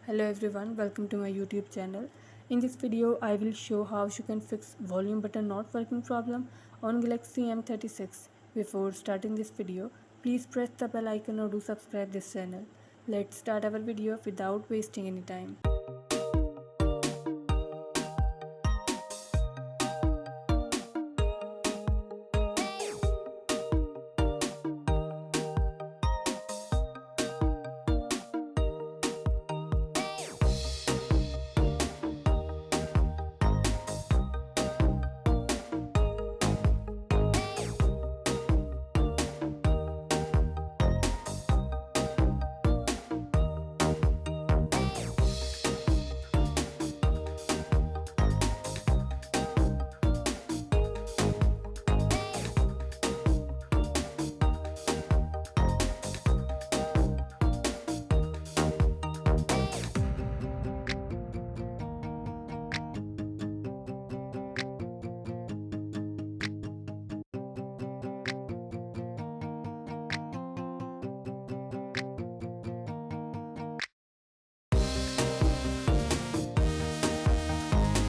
Hello everyone, welcome to my YouTube channel. In this video, I will show how you can fix volume button not working problem on Galaxy M36. Before starting this video, please press the bell icon or do subscribe this channel. Let's start our video without wasting any time.